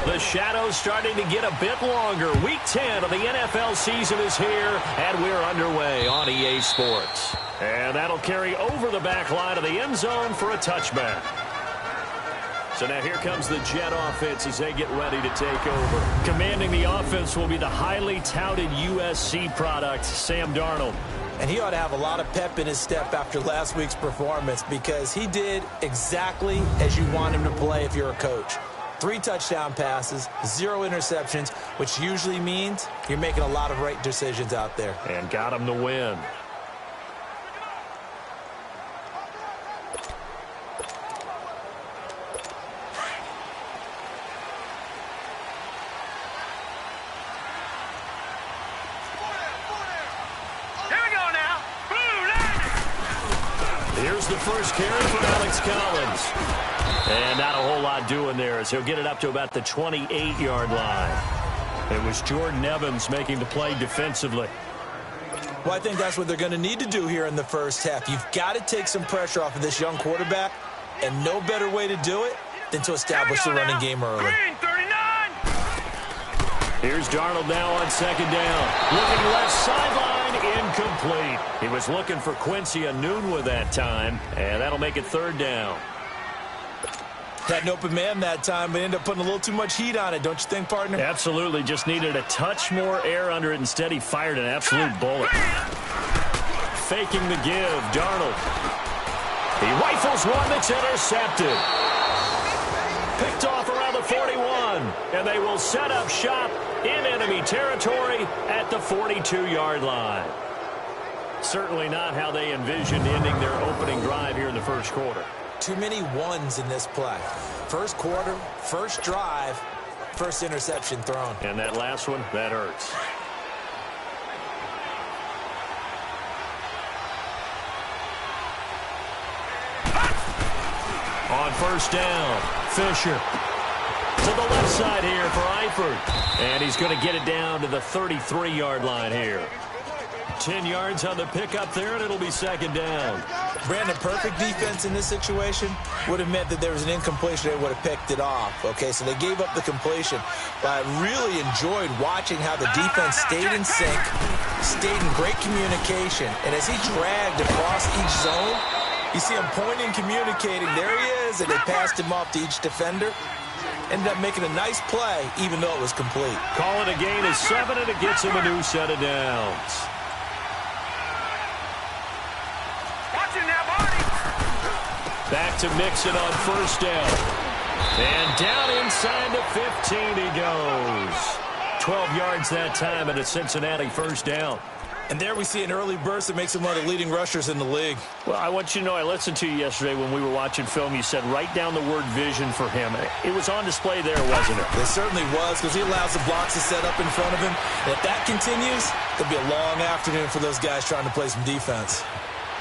The shadow's starting to get a bit longer. Week 10 of the NFL season is here, and we're underway on EA Sports. And that'll carry over the back line of the end zone for a touchback. So now here comes the Jet offense as they get ready to take over. Commanding the offense will be the highly touted USC product, Sam Darnold. And he ought to have a lot of pep in his step after last week's performance because he did exactly as you want him to play if you're a coach. 3 touchdown passes, 0 interceptions, which usually means you're making a lot of right decisions out there. And got him the win. Here's the first carry for Alex Collins. And not a whole lot doing there as he'll get it up to about the 28-yard line. It was Jordan Evans making the play defensively. Well, I think that's what they're going to need to do here in the first half. You've got to take some pressure off of this young quarterback, and no better way to do it than to establish the running game early. Here's Darnold now on second down. Looking left sideline, incomplete. He was looking for Quincy Enunwa that time, and that'll make it third down. Had an open man that time, but ended up putting a little too much heat on it, don't you think, partner? Absolutely. Just needed a touch more air under it. Instead, he fired an absolute bullet. Faking the give, Darnold. He rifles one that's intercepted. Picked off around the 41, and they will set up shop in enemy territory at the 42-yard line. Certainly not how they envisioned ending their opening drive here in the first quarter. Too many ones in this play. First quarter, first drive, first interception thrown. And that last one, that hurts. On first down, Fisher. To the left side here for Eifert. And he's going to get it down to the 33-yard line here. 10 yards on the pickup there, and it'll be second down. Brandon, perfect defense in this situation would have meant that there was an incompletion. They would have picked it off. Okay, so they gave up the completion. But I really enjoyed watching how the defense stayed in sync, stayed in great communication. And as he dragged across each zone, you see him pointing, communicating. There he is, and they passed him off to each defender. Ended up making a nice play, even though it was complete. Call it a gain of 7, and it gets him a new set of downs. Back to Mixon on first down. And down inside the 15 he goes. 12 yards that time and a Cincinnati first down. And there we see an early burst that makes him one of the leading rushers in the league. Well, I want you to know, I listened to you yesterday when we were watching film. You said write down the word vision for him. It was on display there, wasn't it? It certainly was, because he allows the blocks to set up in front of him. And if that continues, it'll be a long afternoon for those guys trying to play some defense.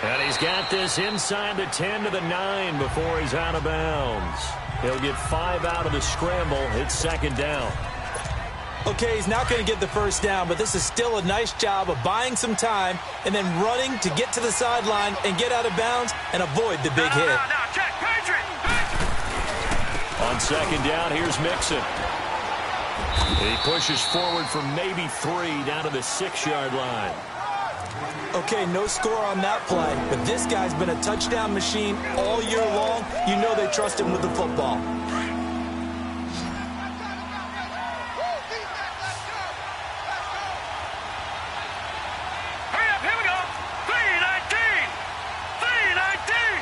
And he's got this inside the 10 to the 9 before he's out of bounds. He'll get 5 out of the scramble. It's second down. Okay, he's not going to get the first down, but this is still a nice job of buying some time and then running to get to the sideline and get out of bounds and avoid the big hit. On second down, here's Mixon. He pushes forward for maybe 3 down to the 6-yard line. Okay, no score on that play, but this guy's been a touchdown machine all year long. You know they trust him with the football. Hurry up, here we go. 319. 319.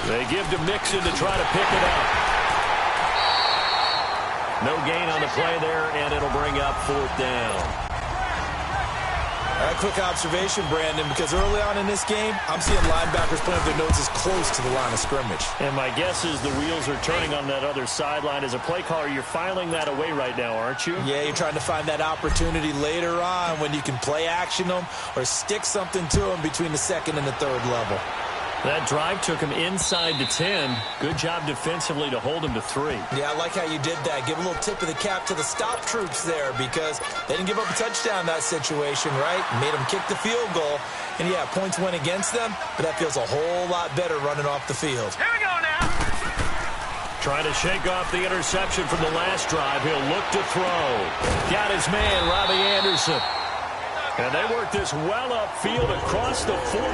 They give to Mixon to try to pick it up. No gain on the play there, and it'll bring up fourth down. A quick observation, Brandon, because early on in this game, I'm seeing linebackers putting up their noses close to the line of scrimmage. And my guess is the wheels are turning on that other sideline. As a play caller, you're filing that away right now, aren't you? Yeah, you're trying to find that opportunity later on when you can play action them or stick something to them between the second and the third level. That drive took him inside the 10. Good job defensively to hold him to 3. Yeah, I like how you did that. Give a little tip of the cap to the stop troops there because they didn't give up a touchdown in that situation, right? Made them kick the field goal. And, yeah, points went against them, but that feels a whole lot better running off the field. Here we go now. Trying to shake off the interception from the last drive. He'll look to throw. Got his man, Robbie Anderson. And they work this well upfield across the 45.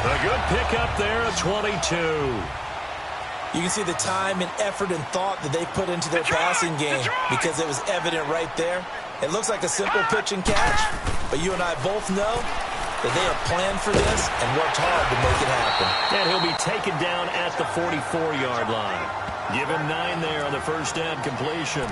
A good pickup there of 22. You can see the time and effort and thought that they put into their passing game because it was evident right there. It looks like a simple pitch and catch, but you and I both know that they have planned for this and worked hard to make it happen. And he'll be taken down at the 44-yard line. Give him 9 there on the first down completion.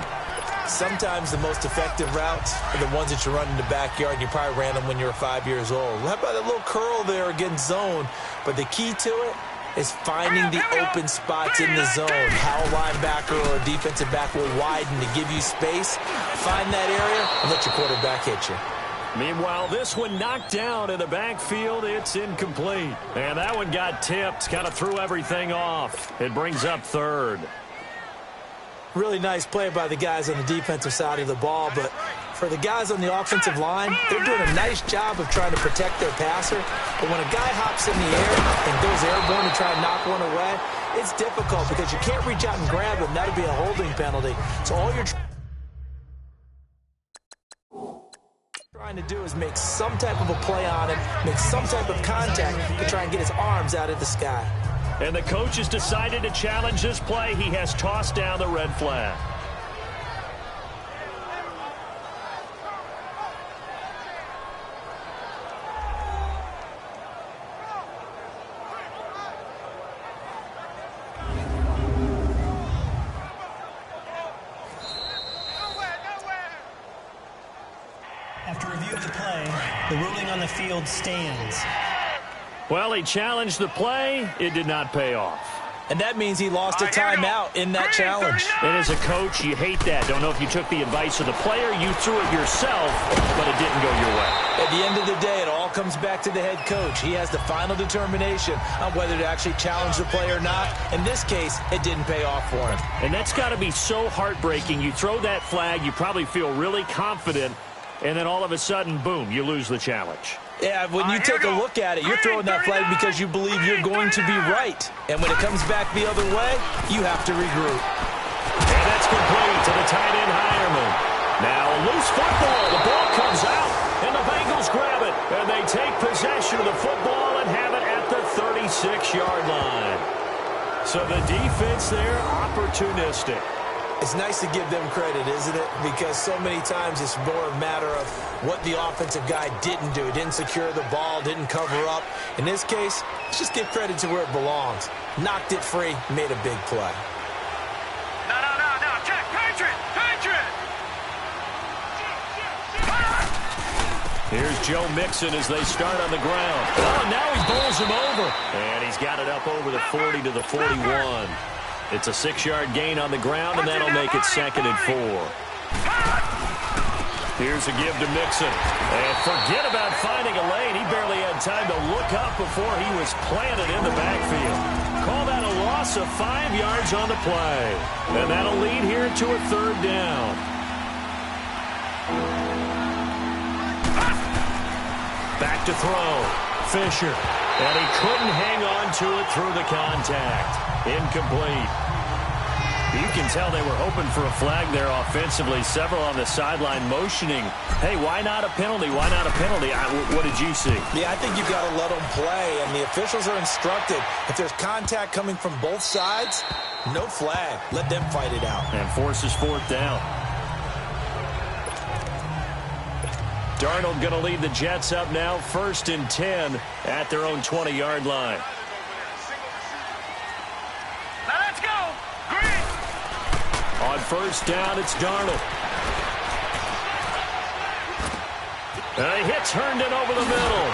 Sometimes the most effective routes are the ones that you run in the backyard. You probably ran them when you were 5 years old. How about that little curl there against zone? But the key to it is finding the open spots in the zone. How a linebacker or a defensive back will widen to give you space. Find that area and let your quarterback hit you. Meanwhile, this one knocked down in the backfield. It's incomplete. And that one got tipped. Kind of threw everything off. It brings up third. Really nice play by the guys on the defensive side of the ball, but for the guys on the offensive line, they're doing a nice job of trying to protect their passer. But when a guy hops in the air and goes airborne to try and knock one away, it's difficult because you can't reach out and grab him. That would be a holding penalty. So all you're trying to do is make some type of a play on him, make some type of contact to try and get his arms out of the sky. And the coach has decided to challenge this play. He has tossed down the red flag. After review of the play, the ruling on the field stands. Well, he challenged the play. It did not pay off. And that means he lost a timeout in that challenge. And as a coach, you hate that. Don't know if you took the advice of the player. You threw it yourself, but it didn't go your way. At the end of the day, it all comes back to the head coach. He has the final determination on whether to actually challenge the play or not. In this case, it didn't pay off for him. And that's got to be so heartbreaking. You throw that flag, you probably feel really confident, and then all of a sudden, boom, you lose the challenge. Yeah, when you take a look at it, you're throwing that flag because you believe you're going to be right. And when it comes back the other way, you have to regroup. And that's complete to the tight end, Hireman. Now a loose football. The ball comes out, and the Bengals grab it. And they take possession of the football and have it at the 36-yard line. So the defense there, opportunistic. It's nice to give them credit, isn't it? Because so many times it's more a matter of what the offensive guy didn't do. Didn't secure the ball, didn't cover up. In this case, let's just give credit to where it belongs. Knocked it free, made a big play. No. Check. Patriot. Here's Joe Mixon as they start on the ground. Oh, and now he bowls him over. And he's got it up over the 40 to the 41. It's a 6-yard gain on the ground, and that'll make it 2nd and 4. Here's a give to Mixon. And forget about finding a lane. He barely had time to look up before he was planted in the backfield. Call that a loss of 5 yards on the play. And that'll lead here to a 3rd down. Back to throw. Fisher. And he couldn't hang on to it through the contact. Incomplete. You can tell they were hoping for a flag there offensively. Several on the sideline motioning. Hey, why not a penalty? Why not a penalty? What did you see? Yeah, I think you've got to let them play, and the officials are instructed. If there's contact coming from both sides, no flag. Let them fight it out. And forces 4th down. Darnold going to lead the Jets up now. 1st and 10 at their own 20-yard line. On 1st down, it's Darnold. And he hits Herndon over the middle.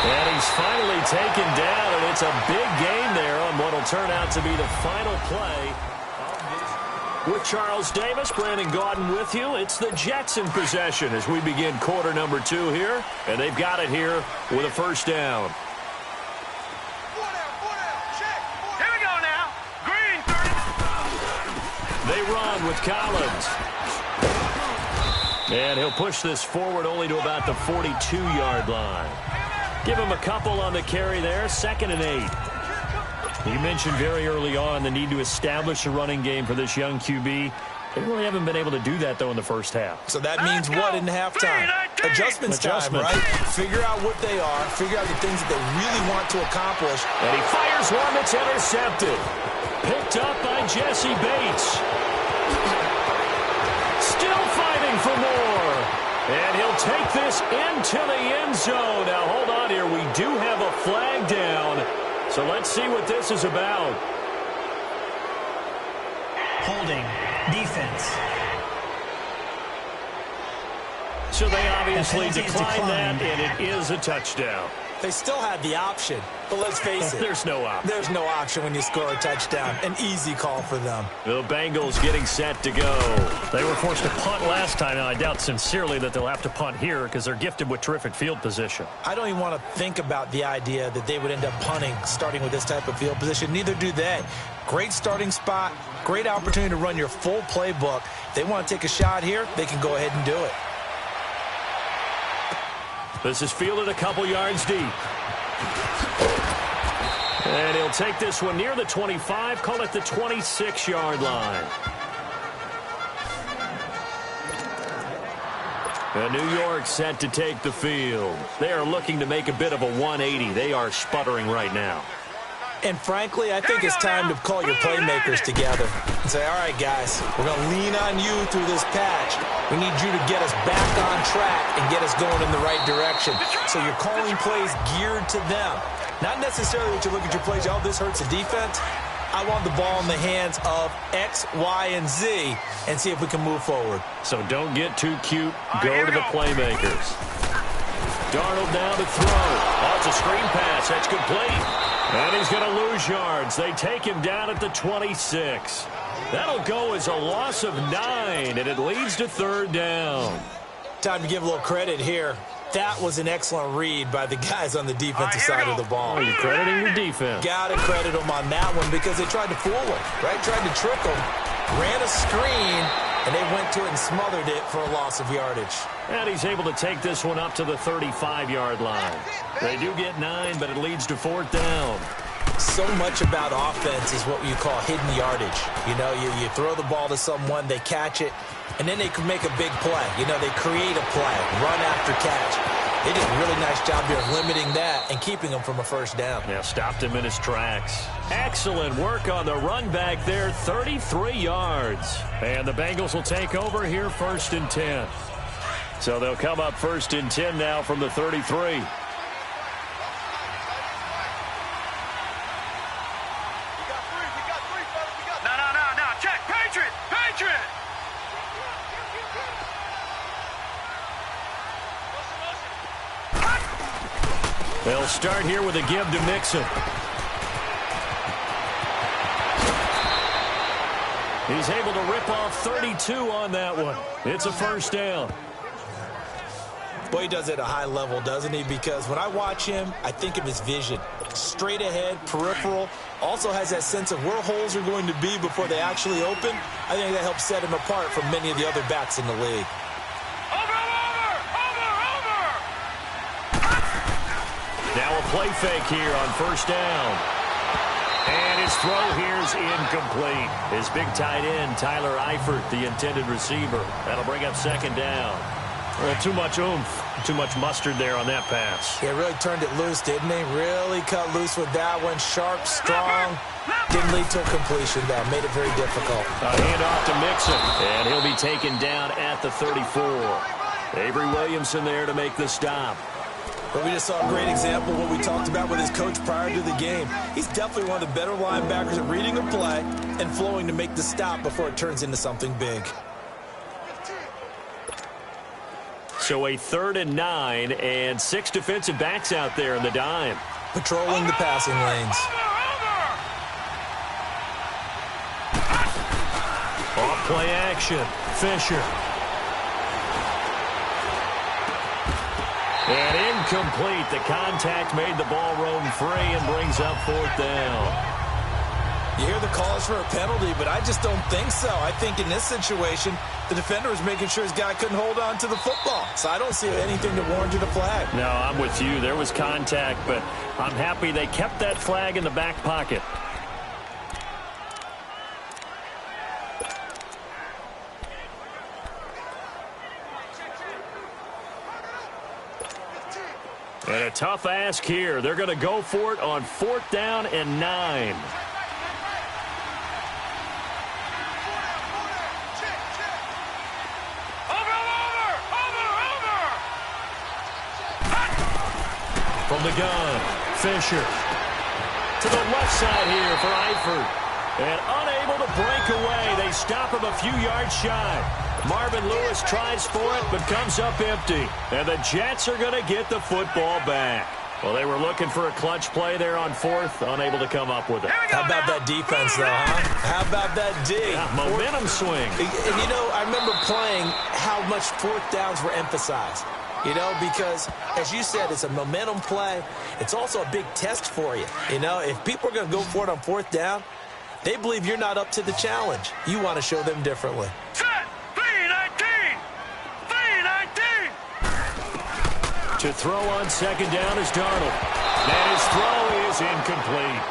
And he's finally taken down, and it's a big gain there on what will turn out to be the final play. With Charles Davis, Brandon Gaudin with you. It's the Jets in possession as we begin quarter number 2 here. And they've got it here with a 1st down. They run with Collins. And he'll push this forward only to about the 42-yard line. Give him a couple on the carry there. 2nd and 8. You mentioned very early on the need to establish a running game for this young QB. They really haven't been able to do that, though, in the first half. So that means what in halftime? Adjustments time, right? Figure out what they are. Figure out the things that they really want to accomplish. And he fires one that's intercepted. Picked up by Jesse Bates. Still fighting for more. And he'll take this into the end zone. Now, hold on here. We do have a flag down. So let's see what this is about. Holding. Defense. So they obviously The penalty is declined that, declined. and it is a touchdown. They still had the option, but let's face it. There's no option. There's no option when you score a touchdown. An easy call for them. The Bengals getting set to go. They were forced to punt last time, and I doubt sincerely that they'll have to punt here because they're gifted with terrific field position. I don't even want to think about the idea that they would end up punting starting with this type of field position. Neither do they. Great starting spot. Great opportunity to run your full playbook. If they want to take a shot here, they can go ahead and do it. This is fielded a couple yards deep. And he'll take this one near the 25, call it the 26-yard line. And New York set to take the field. They are looking to make a bit of a 180. They are sputtering right now. And frankly, I think it's time to call your playmakers together and say, all right, guys, we're going to lean on you through this patch. We need you to get us back on track and get us going in the right direction. So you're calling plays geared to them. Not necessarily that you look at your plays, oh, this hurts the defense. I want the ball in the hands of X, Y, and Z and see if we can move forward. So don't get too cute. Go to the playmakers. Darnold down to throw. Oh, it's a screen pass. That's complete. And he's going to lose yards. They take him down at the 26. That'll go as a loss of 9, and it leads to third down. Time to give a little credit here. That was an excellent read by the guys on the defensive side of the ball. Oh, you're crediting your defense. Got to credit them on that one because they tried to fool him, right? Tried to trick him, ran a screen, and they went to it and smothered it for a loss of yardage. And he's able to take this one up to the 35-yard line. They do get 9, but it leads to fourth down. So much about offense is what you call hidden yardage. You know, you throw the ball to someone, they catch it, and then they can make a big play. You know, they create a play, run after catch. They did a really nice job here of limiting that and keeping him from a first down. Yeah, stopped him in his tracks. Excellent work on the run back there, 33 yards. And the Bengals will take over here first and 10. So they'll come up first and 10 now from the 33. They'll start here with a give to Mixon. He's able to rip off 32 on that one. It's a first down. Boy, he does it at a high level, doesn't he? Because when I watch him, I think of his vision. Straight ahead, peripheral. Also has that sense of where holes are going to be before they actually open. I think that helps set him apart from many of the other backs in the league. Now a play fake here on first down. And his throw here is incomplete. His big tight end, Tyler Eifert, the intended receiver. That'll bring up second down. Well, too much oomph, too much mustard there on that pass. Yeah, really turned it loose, didn't he? Really cut loose with that one. Sharp, strong. Didn't lead to a completion, though. Made it very difficult. A handoff to Mixon. And he'll be taken down at the 34. Avery Williamson there to make the stop. But we just saw a great example of what we talked about with his coach prior to the game. He's definitely one of the better linebackers at reading a play and flowing to make the stop before it turns into something big. So a 3rd and 9 and 6 defensive backs out there in the dime. Patrolling the passing lanes. Off play action. Fisher. And incomplete. The contact made the ball roam free and brings up fourth down. You hear the calls for a penalty, but I just don't think so. I think in this situation, the defender was making sure his guy couldn't hold on to the football. So I don't see anything that warranted a flag. No, I'm with you. There was contact, but I'm happy they kept that flag in the back pocket. And a tough ask here. They're going to go for it on 4th down and 9. From the gun, Fisher. To the left side here for Eifert. And unable to break away. They stop him a few yards shy. Marvin Lewis tries for it, but comes up empty. And the Jets are going to get the football back. Well, they were looking for a clutch play there on 4th, unable to come up with it. How about that defense, though, huh? How about that D? Yeah, momentum swing. And, you know, I remember playing how much 4th downs were emphasized. You know, because, as you said, it's a momentum play. It's also a big test for you. You know, if people are going to go for it on 4th down, they believe you're not up to the challenge. You want to show them differently. Set! 3-19! 3-19! To throw on 2nd down is Darnold. And his throw is incomplete.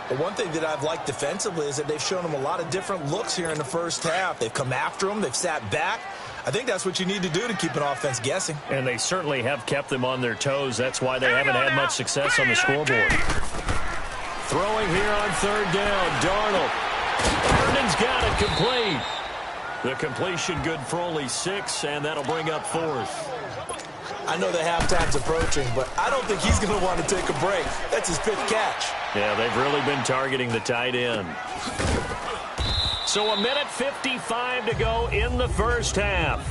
But one thing that I've liked defensively is that they've shown him a lot of different looks here in the first half. They've come after him. They've sat back. I think that's what you need to do to keep an offense guessing. And they certainly have kept them on their toes. That's why they haven't had much success on the scoreboard. Throwing here on 3rd down, Darnold. Herndon's got it complete. The completion good for only 6, and that'll bring up 4th. I know the halftime's approaching, but I don't think he's going to want to take a break. That's his 5th catch. Yeah, they've really been targeting the tight end. So 1:55 to go in the first half.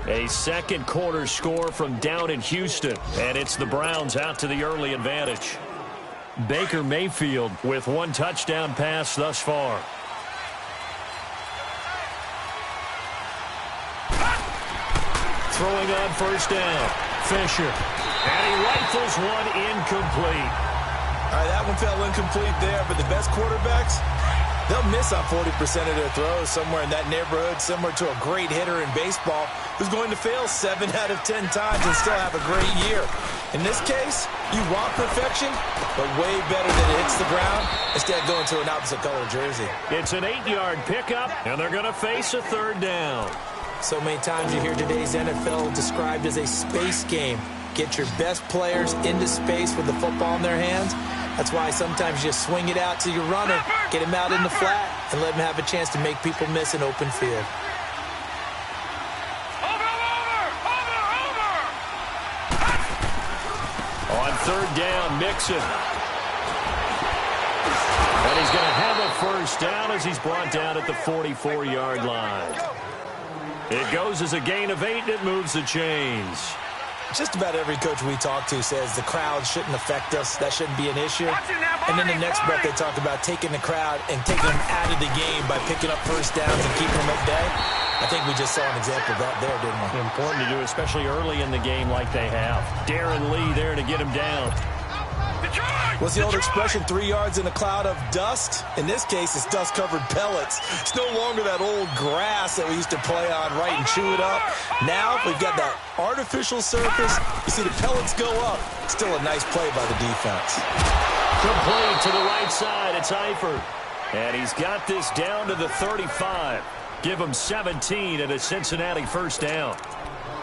A second quarter score from down in Houston, and it's the Browns out to the early advantage. Baker Mayfield with 1 touchdown pass thus far. Throwing on 1st down, Fisher. And he rifles one incomplete. All right, that one fell incomplete there, but the best quarterbacks, they'll miss on 40% of their throws somewhere in that neighborhood, similar to a great hitter in baseball who's going to fail 7 out of 10 times and still have a great year. In this case, you want perfection, but way better than it hits the ground instead of going to an opposite color jersey. It's an 8-yard pickup, and they're going to face a 3rd down. So many times you hear today's NFL described as a space game. Get your best players into space with the football in their hands. That's why sometimes you swing it out to your runner, get him out in the flat, and let him have a chance to make people miss an open field. On 3rd down, Mixon. And he's going to have a 1st down as he's brought down at the 44-yard line. It goes as a gain of 8, and it moves the chains. Just about every coach we talk to says the crowd shouldn't affect us. That shouldn't be an issue. And then the next breath they talk about taking the crowd and taking them out of the game by picking up 1st downs and keeping them at bay. I think we just saw an example of that there, didn't we? Important to do, especially early in the game like they have. Darren Lee there to get him down. What's the old expression, 3 yards in a cloud of dust? In this case, it's dust-covered pellets. It's no longer that old grass that we used to play on, right, and chew it up. Now we've got that artificial surface. You see the pellets go up. Still a nice play by the defense. Complete to the right side. It's Eifert. And he's got this down to the 35. Give him 17 at a Cincinnati 1st down.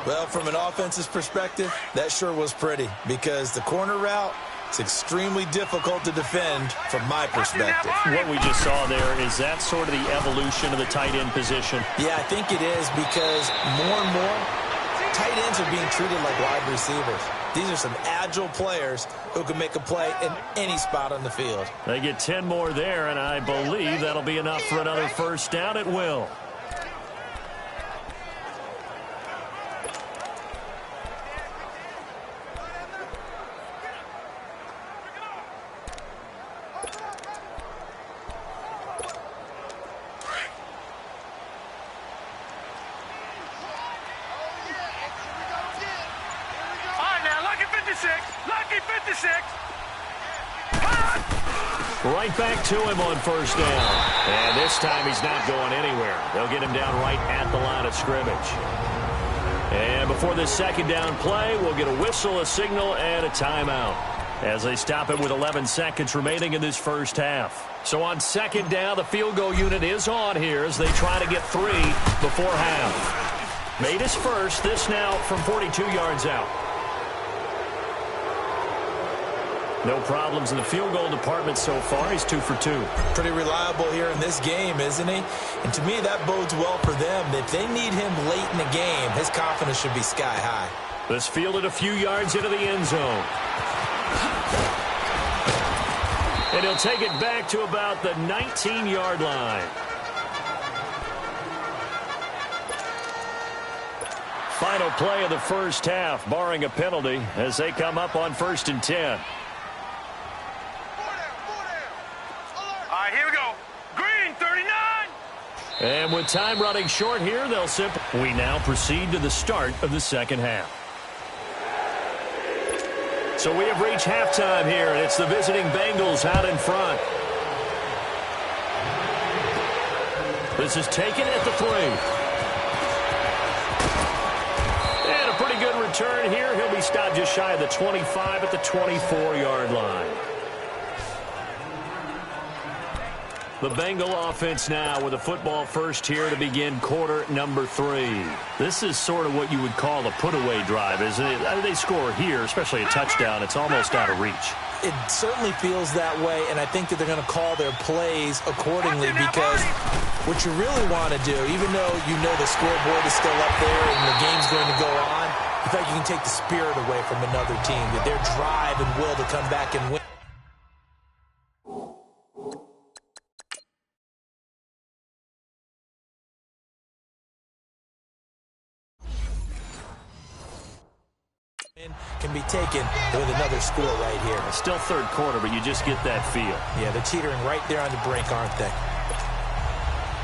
Well, from an offensive perspective, that sure was pretty because the corner route, it's extremely difficult to defend from my perspective. What we just saw there, is that sort of the evolution of the tight end position? Yeah, I think it is because more and more, tight ends are being treated like wide receivers. These are some agile players who can make a play in any spot on the field. They get 10 more there, and I believe that'll be enough for another 1st down. It will. Right back to him on 1st down. And this time he's not going anywhere. They'll get him down right at the line of scrimmage. And before this 2nd down play, we'll get a whistle, a signal, and a timeout as they stop it with 11 seconds remaining in this first half. So on 2nd down, the field goal unit is on here as they try to get 3 before half. Made his first, this now from 42 yards out. No problems in the field goal department so far. He's 2 for 2. Pretty reliable here in this game, isn't he? And to me, that bodes well for them. If they need him late in the game, his confidence should be sky high. This fielded a few yards into the end zone. And he'll take it back to about the 19-yard line. Final play of the first half, barring a penalty, as they come up on 1st and 10. Here we go. Green, 39. And with time running short here, they'll simply... We now proceed to the start of the second half. So we have reached halftime here, and it's the visiting Bengals out in front. This is taken at the 3. And a pretty good return here. He'll be stopped just shy of the 25 at the 24-yard line. The Bengal offense now with a football first here to begin quarter number 3. This is sort of what you would call a put-away drive, isn't it? They score here, especially a touchdown. It's almost out of reach. It certainly feels that way, and I think that they're going to call their plays accordingly because what you really want to do, even though you know the scoreboard is still up there and the game's going to go on, I feel like you can take the spirit away from another team, that their drive and will to come back and win. Can be taken with another score right here. Still third quarter, but you just get that feel. Yeah, they're teetering right there on the brink, aren't they?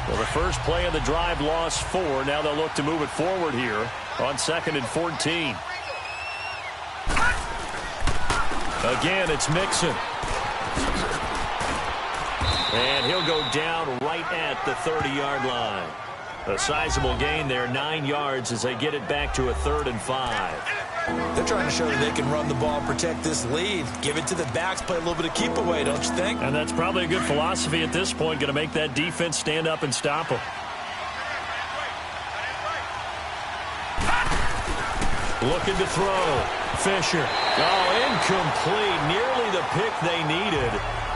Well, the first play of the drive lost 4. Now they'll look to move it forward here on 2nd and 14. Again, it's Mixon. And he'll go down right at the 30-yard line. A sizable gain there, 9 yards as they get it back to a 3rd and 5. They're trying to show that they can run the ball, protect this lead. Give it to the backs, play a little bit of keep away, don't you think? And that's probably a good philosophy at this point, going to make that defense stand up and stop them. Looking to throw. Fisher. Oh, incomplete. Nearly the pick they needed.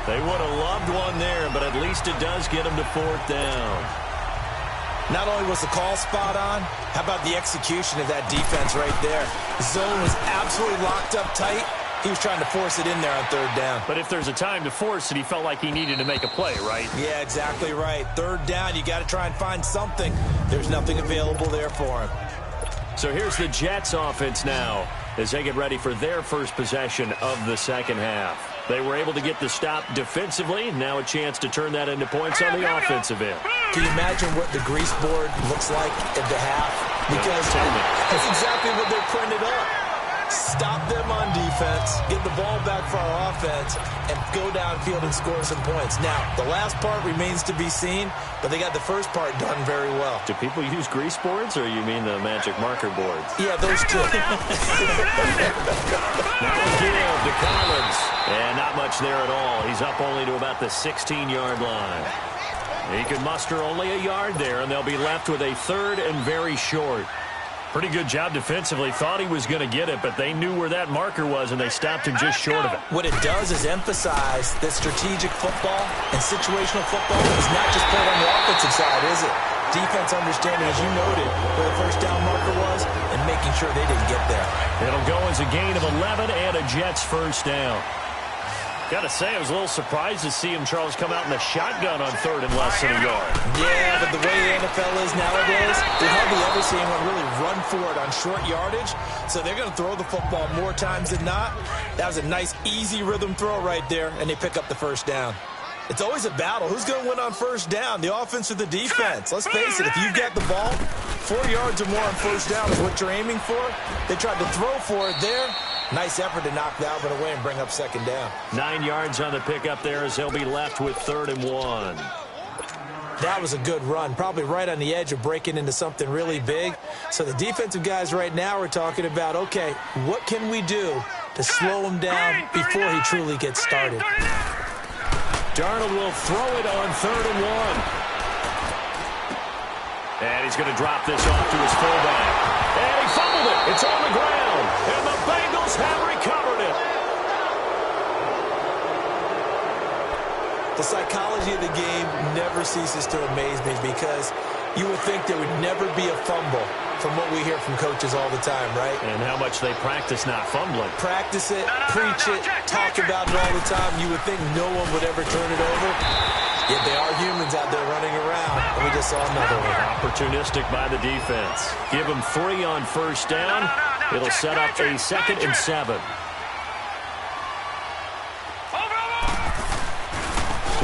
They would have loved one there, but at least it does get them to 4th down. Not only was the call spot on, how about the execution of that defense right there? The zone was absolutely locked up tight. He was trying to force it in there on 3rd down. But if there's a time to force it, he felt like he needed to make a play, right? Yeah, exactly right. 3rd down, you got to try and find something. There's nothing available there for him. So here's the Jets offense now as they get ready for their first possession of the second half. They were able to get the stop defensively. Now a chance to turn that into points on the offensive end. Can you imagine what the grease board looks like at the half? Because that's exactly what they're printed up. Stop them on defense, get the ball back for our offense, and go downfield and score some points. Now, the last part remains to be seen, but they got the first part done very well. Do people use grease boards, or you mean the magic marker boards? Yeah, those two. Now a give to Collins. And not much there at all. He's up only to about the 16-yard line. He could muster only a yard there, and they'll be left with a 3rd and very short. Pretty good job defensively. Thought he was going to get it, but they knew where that marker was, and they stopped him just short of it. What it does is emphasize that strategic football and situational football is not just played on the offensive side, is it? Defense understanding, as you noted, where the first down marker was and making sure they didn't get there. It'll go as a gain of 11 and a Jets first down. Got to say, I was a little surprised to see him, Charles, come out in the shotgun on 3rd and less than a yard. Yeah, but the way the NFL is nowadays, we hardly ever see anyone really run for it on short yardage. So they're going to throw the football more times than not. That was a nice, easy rhythm throw right there, and they pick up the first down. It's always a battle. Who's going to win on first down, the offense or the defense? Let's face it, if you've got the ball, 4 yards or more on first down is what you're aiming for. They tried to throw for it there. Nice effort to knock Dalvin away and bring up 2nd down. 9 yards on the pickup there as they'll be left with 3rd and 1. That was a good run, probably right on the edge of breaking into something really big. So the defensive guys right now are talking about, okay, what can we do to slow him down before he truly gets started? Darnold will throw it on 3rd and 1. And he's going to drop this off to his fullback. And he fumbled it. It's on the ground. And the Bengals have recovered it. The psychology of the game never ceases to amaze me because you would think there would never be a fumble from what we hear from coaches all the time, right? And how much they practice not fumbling. Practice it, preach it, talk about it all the time. You would think no one would ever turn it over. Yet they are humans out there running around. And we just saw another one. Opportunistic by the defense. Give them 3 on first down. It'll set up a 2nd and 7.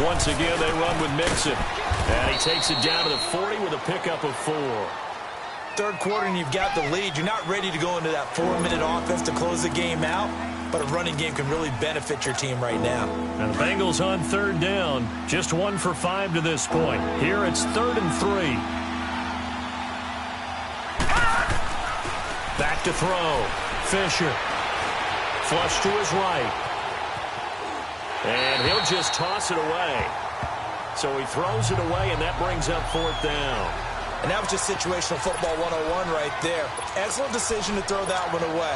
Once again, they run with Mixon. And he takes it down to the 40 with a pickup of 4. Third quarter and you've got the lead. You're not ready to go into that 4-minute offense to close the game out, but a running game can really benefit your team right now. And the Bengals on 3rd down. Just 1 for 5 to this point. Here it's 3rd and 3. Back to throw. Fisher. Flush to his right. And he'll just toss it away. So he throws it away, and that brings up 4th down. And that was just situational football 101 right there. Excellent decision to throw that one away.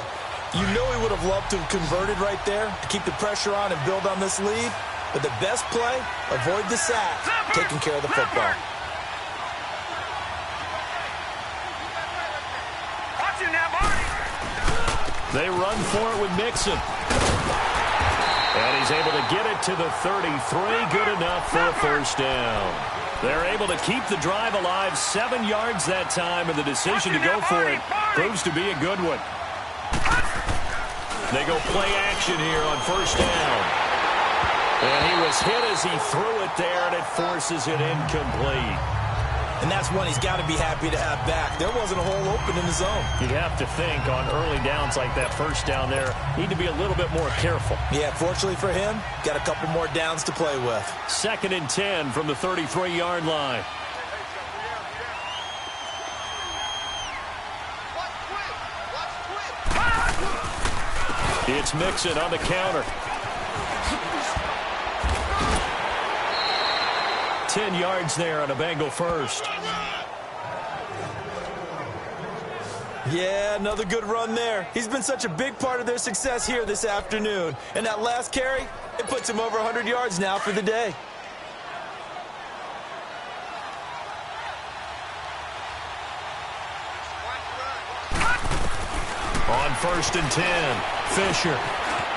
You know he would have loved to have converted right there to keep the pressure on and build on this lead. But the best play, avoid the sack, taking care of the football. They run for it with Mixon. And he's able to get it to the 33. Good enough for a first down. They're able to keep the drive alive. 7 yards that time, and the decision to go for it proves to be a good one. They go play action here on first down. And he was hit as he threw it there, and it forces it incomplete. And that's one he's got to be happy to have back. There wasn't a hole open in the zone. You'd have to think on early downs like that first down there, need to be a little bit more careful. Yeah, fortunately for him, got a couple more downs to play with. 2nd and 10 from the 33-yard line. It's Mixon on the counter. 10 yards there on a Bengal first. Yeah, another good run there. He's been such a big part of their success here this afternoon. And that last carry, it puts him over 100 yards now for the day. On 1st and 10, Fisher.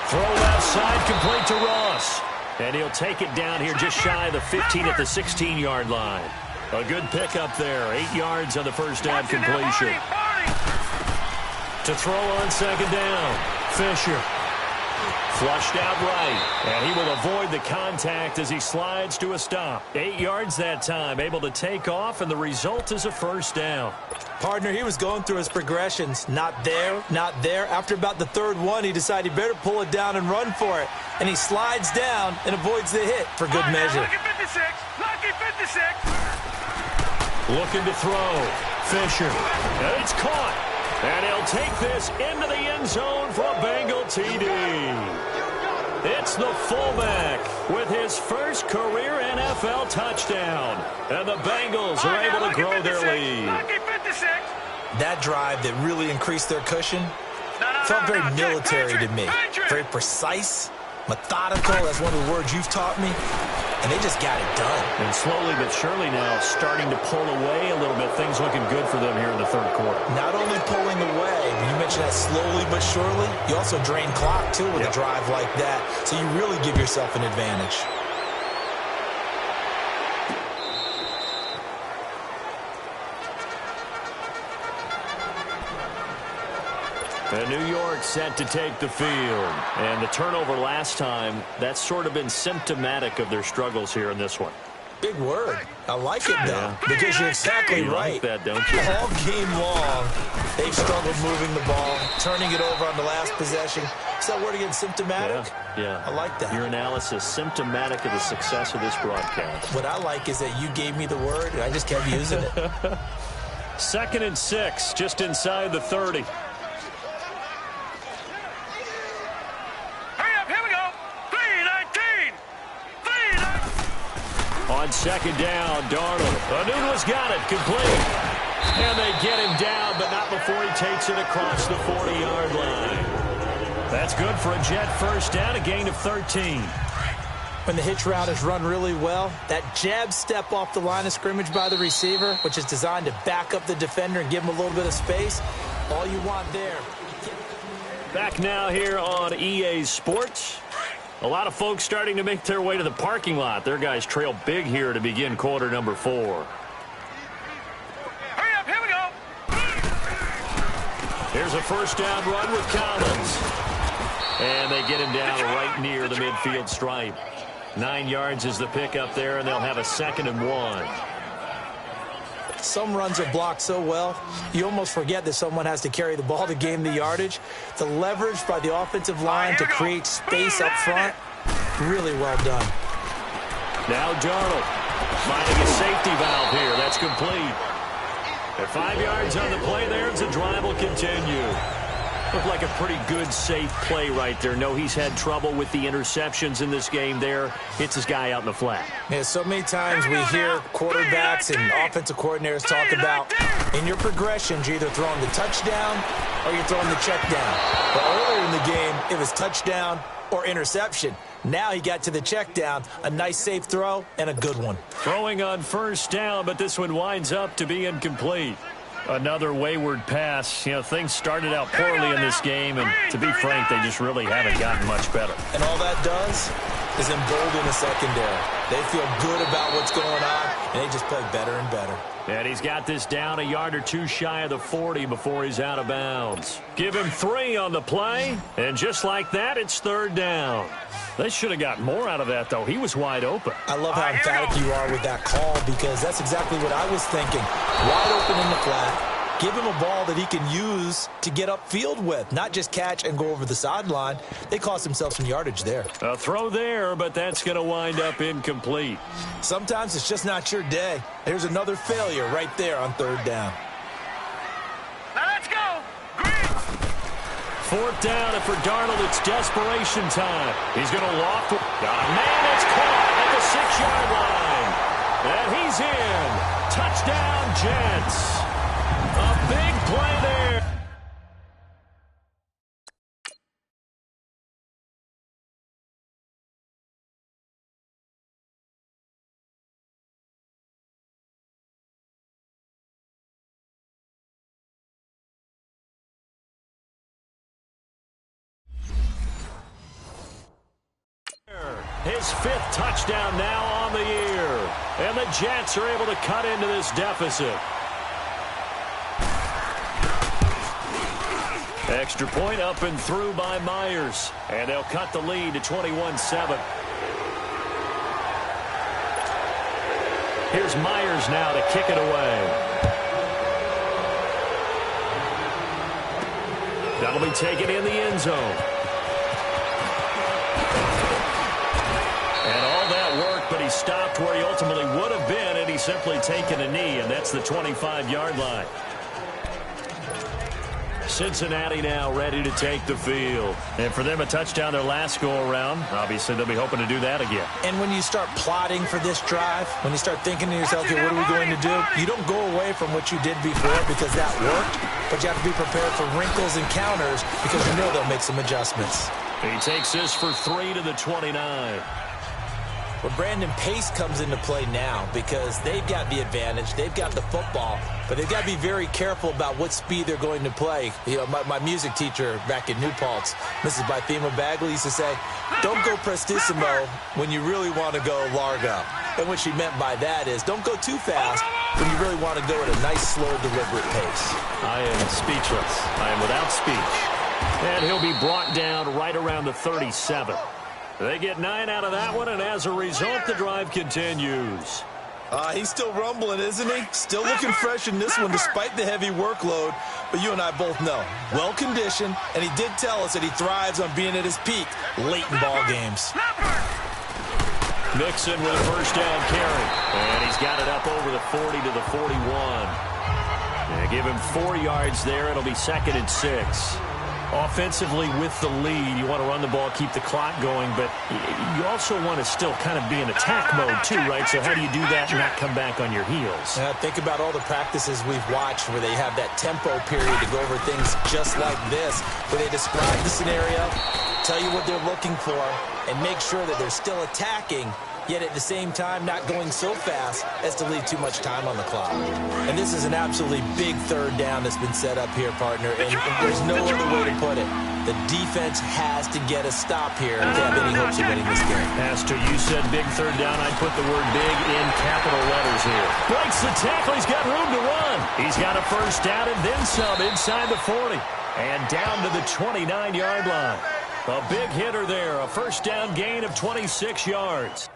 Throw left side, complete to Ross. And he'll take it down here just shy of the 15 at the 16-yard line. A good pickup there. 8 yards on the first down completion. To throw on 2nd down, Fisher. Flushed out right. And he will avoid the contact as he slides to a stop. 8 yards that time. Able to take off, and the result is a first down. Partner, he was going through his progressions. Not there, not there. After about the 3rd one, he decided he better pull it down and run for it. And he slides down and avoids the hit for good measure. Lucky 56. Lucky 56. Looking to throw. Fisher. And it's caught. And he'll take this into the end zone for a Bengal TD. It's the fullback with his first career NFL touchdown. And the Bengals are able to grow their lead. That drive that really increased their cushion felt very military to me. Very precise, methodical. That's one of the words you've taught me. And they just got it done. And slowly but surely now starting to pull away a little bit. Things looking good for them here in the 3rd quarter. Not only pulling away, but you mentioned that slowly but surely. You also drain clock, too, with a drive like that. So you really give yourself an advantage. And New York set to take the field. And the turnover last time, that's sort of been symptomatic of their struggles here in this one. Big word. I like it, though, because you're exactly right. Like that, don't you? All game long, they've struggled moving the ball, turning it over on the last possession. Is that word again, symptomatic? Yeah. I like that. Your analysis, symptomatic of the success of this broadcast. What I like is that you gave me the word, and I just kept using it. 2nd and 6, just inside the 30. On 2nd down, Darnold. Anuno's got it, complete. And they get him down, but not before he takes it across the 40-yard line. That's good for a Jet first down, a gain of 13. When the hitch route is run really well, that jab step off the line of scrimmage by the receiver, which is designed to back up the defender and give him a little bit of space, all you want there. Back now here on EA Sports. A lot of folks starting to make their way to the parking lot. Their guys trail big here to begin quarter number 4. Hurry up, here we go. Here's a first down run with Collins. And they get him down right near the midfield stripe. 9 yards is the pickup there, and they'll have a 2nd and 1. Some runs are blocked so well, you almost forget that someone has to carry the ball to gain the yardage. The leverage by the offensive line to create space up front, really well done. Now Darnold finding a safety valve here. That's complete. At 5 yards on the play there, and the drive will continue. Looked like a pretty good, safe play right there. No, he's had trouble with the interceptions in this game there. Hits his guy out in the flat. Yeah, so many times we hear quarterbacks and offensive coordinators talk about in your progressions, you're either throwing the touchdown or you're throwing the check down. But earlier in the game, it was touchdown or interception. Now he got to the check down, a nice safe throw, and a good one. Throwing on first down, but this one winds up to be incomplete. Another wayward pass. You know, things started out poorly in this game, and to be frank, they just really haven't gotten much better. And all that does is embolden the secondary. They feel good about what's going on, and they just play better and better. And he's got this down a yard or two shy of the 40 before he's out of bounds. Give him 3 on the play, and just like that, it's 3rd down. They should have got more out of that, though. He was wide open. I love how emphatic you are with that call, because that's exactly what I was thinking. Wide open in the flat. Give him a ball that he can use to get upfield with, not just catch and go over the sideline. They cost themselves some yardage there. A throw there, but that's going to wind up incomplete. Sometimes it's just not your day. There's another failure right there on 3rd down. Now let's go. Green. 4th down, and for Darnold, it's desperation time. He's going to loft. Got a man that's caught at the 6-yard line. And he's in. Touchdown, Jets. A big play there. His 5th touchdown now on the year. And the Jets are able to cut into this deficit. Extra point up and through by Myers. And they'll cut the lead to 21-7. Here's Myers now to kick it away. That'll be taken in the end zone. And all that work, but he stopped where he ultimately would have been, and he's simply taken a knee, and that's the 25-yard line. Cincinnati now ready to take the field. And for them, a touchdown their last go-around. Obviously, they'll be hoping to do that again. And when you start plotting for this drive, when you start thinking to yourself, okay, what are we going to do? You don't go away from what you did before because that worked, but you have to be prepared for wrinkles and counters because you know they'll make some adjustments. He takes this for 3 to the 29. Well, Brandon, pace comes into play now because they've got the advantage. They've got the football, but they've got to be very careful about what speed they're going to play. You know, my music teacher back in New Paltz, Mrs. Bythema Bagley, used to say, don't go prestissimo when you really want to go largo. And what she meant by that is don't go too fast when you really want to go at a nice, slow, deliberate pace. I am speechless. I am without speech. And he'll be brought down right around the 37. They get 9 out of that one, and as a result, the drive continues. He's still rumbling, isn't he? Still looking fresh in this one despite the heavy workload. But you and I both know, well-conditioned, and he did tell us that he thrives on being at his peak late in ball games. Mixon with a first down carry, and he's got it up over the 40 to the 41. And give him 4 yards there. It'll be 2nd and 6. Offensively with the lead, you want to run the ball, keep the clock going, but you also want to still kind of be in attack mode too, right? So how do you do that and not come back on your heels? Think about all the practices we've watched where they have that tempo period to go over things just like this, where they describe the scenario, tell you what they're looking for, and make sure that they're still attacking, yet at the same time not going so fast as to leave too much time on the clock. And this is an absolutely big third down that's been set up here, partner, and there's no other way to put it. The defense has to get a stop here if they have any hopes of winning this game. Pastor, you said big third down. I'd put the word big in capital letters here. Breaks the tackle. He's got room to run. He's got a first down and then some inside the 40. And down to the 29-yard line. A big hitter there. A first down gain of 26 yards.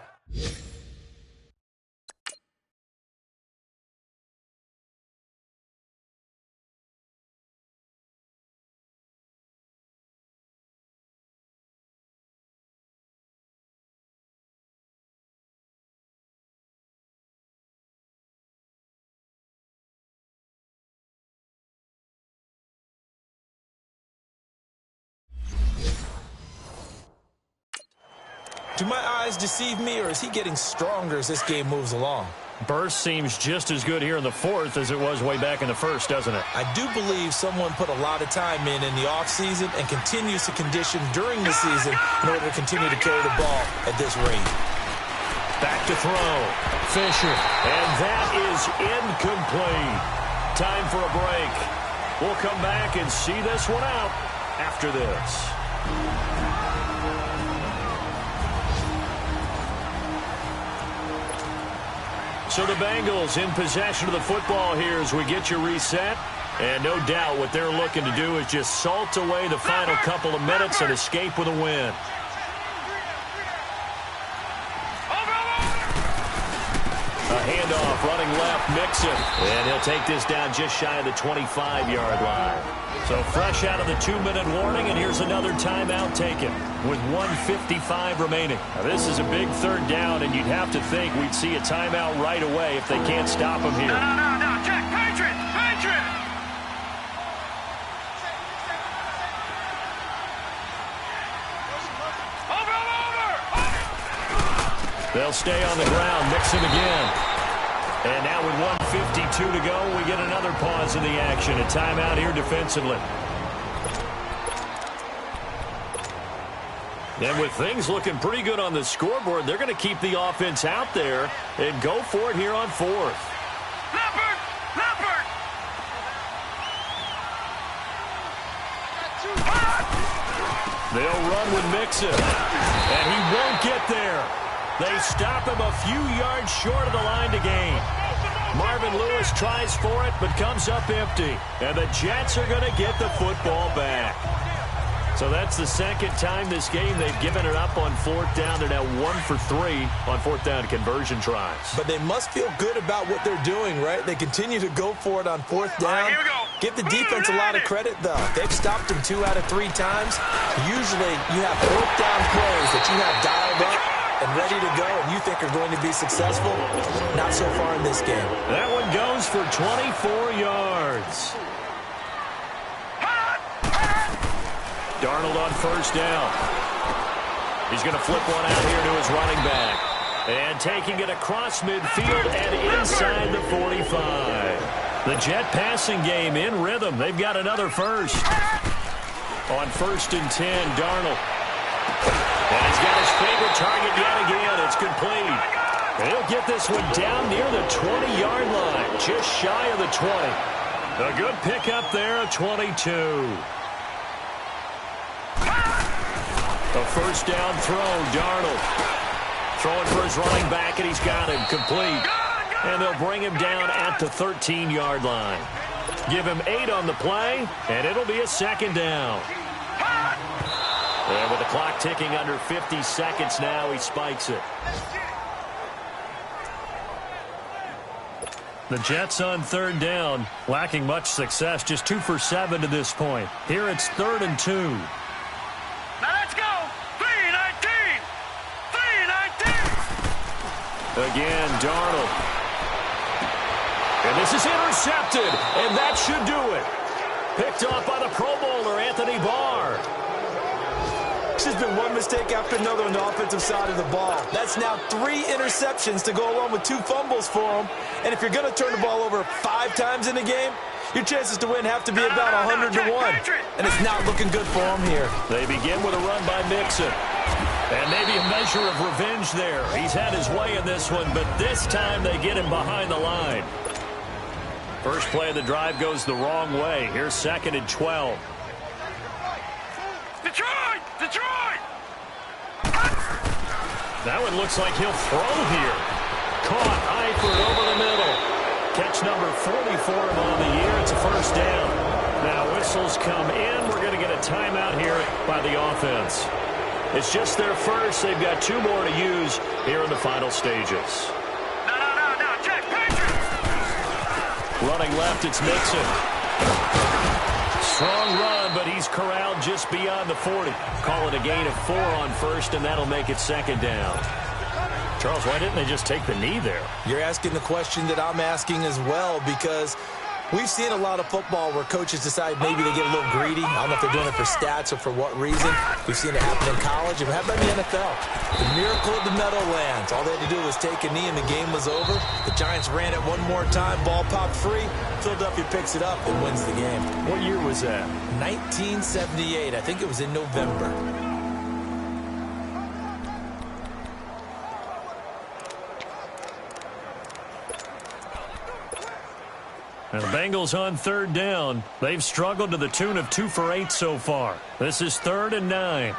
Do my eyes deceive me, or is he getting stronger as this game moves along? Burst seems just as good here in the fourth as it was way back in the first, doesn't it? I do believe someone put a lot of time in the offseason and continues to condition during the season in order to continue to carry the ball at this rate. Back to throw. Fisher. And that is incomplete. Time for a break. We'll come back and see this one out after this. So the Bengals in possession of the football here as we get you reset. And no doubt what they're looking to do is just salt away the final couple of minutes and escape with a win. A handoff running left, Mixon. And he'll take this down just shy of the 25-yard line. So fresh out of the 2-minute warning, and here's another timeout taken with 1:55 remaining. Now, this is a big third down, and you'd have to think we'd see a timeout right away if they can't stop him here. No. Check. Patriot. Over. They'll stay on the ground. Mixon again. And now with 1:52 to go, we get another pause in the action. A timeout here defensively. And with things looking pretty good on the scoreboard, they're going to keep the offense out there and go for it here on fourth. Leopard. They'll run with Mixon. And he won't get there. They stop him a few yards short of the line to gain. Marvin Lewis tries for it, but comes up empty. And the Jets are going to get the football back. So that's the second time this game they've given it up on fourth down. They're now 1 for 3 on fourth down conversion tries. But they must feel good about what they're doing, right? They continue to go for it on fourth down. Here we go. Give the defense a lot of credit, though. They've stopped him 2 out of 3 times. Usually you have fourth down plays that you have dialed up and ready to go and you think are going to be successful. Not so far in this game. That one goes for 24 yards. Darnold on first down. He's going to flip one out here to his running back. And taking it across midfield and inside the 45. The Jet passing game in rhythm. They've got another first. On 1st and 10, Darnold. And he's got his favorite target yet again. It's complete. And he'll get this one down near the 20-yard line, just shy of the 20. A good pickup there of 22. A first down throw, Darnold. Throwing for his running back, and he's got him complete. And they'll bring him down at the 13-yard line. Give him 8 on the play, and it'll be a second down. And with the clock ticking under 50 seconds now, he spikes it. The Jets on third down, lacking much success, just 2 for 7 to this point. Here it's 3rd and 2. Now let's go. 3-19. Again, Darnold. And this is intercepted, and that should do it. Picked off by the Pro Bowler, Anthony Barr. It's just been one mistake after another on the offensive side of the ball. That's now 3 interceptions to go along with 2 fumbles for him. And if you're going to turn the ball over 5 times in a game, your chances to win have to be about 100 to 1. And it's not looking good for him here. They begin with a run by Mixon. And maybe a measure of revenge there. He's had his way in this one, but this time they get him behind the line. First play of the drive goes the wrong way. Here's 2nd and 12. Detroit! Detroit! That one looks like he'll throw here. Caught, Eifert over the middle. Catch number 40 for him on the year. It's a first down. Now whistles come in. We're going to get a timeout here by the offense. It's just their first. They've got 2 more to use here in the final stages. No, Jack Patrick! Running left, it's Mixon. Strong run, but he's corralled just beyond the 40. Call it a gain of 4 on first, and that'll make it 2nd down. Charles, why didn't they just take the knee there? You're asking the question that I'm asking as well, because we've seen a lot of football where coaches decide maybe they get a little greedy. I don't know if they're doing it for stats or for what reason. We've seen it happen in college, and it happened in the NFL. The miracle of the Meadowlands. All they had to do was take a knee, and the game was over. The Giants ran it one more time. Ball popped free. Philadelphia picks it up and wins the game. What year was that? 1978. I think it was in November. And the Bengals on 3rd down. They've struggled to the tune of 2 for 8 so far. This is 3rd and 9.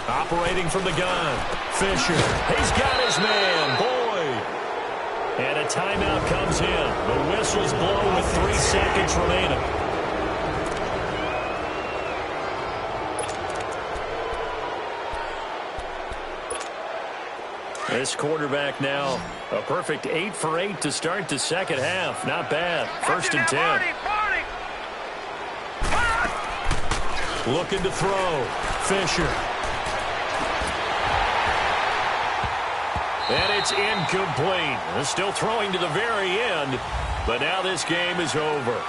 Operating from the gun. Fisher. He's got his man. Boyd. And a timeout comes in. The whistles blow with 3 seconds remaining. This quarterback now, a perfect 8 for 8 to start the second half. Not bad. 1st and 10. Looking to throw. Fisher. And it's incomplete. Still throwing to the very end, but now this game is over.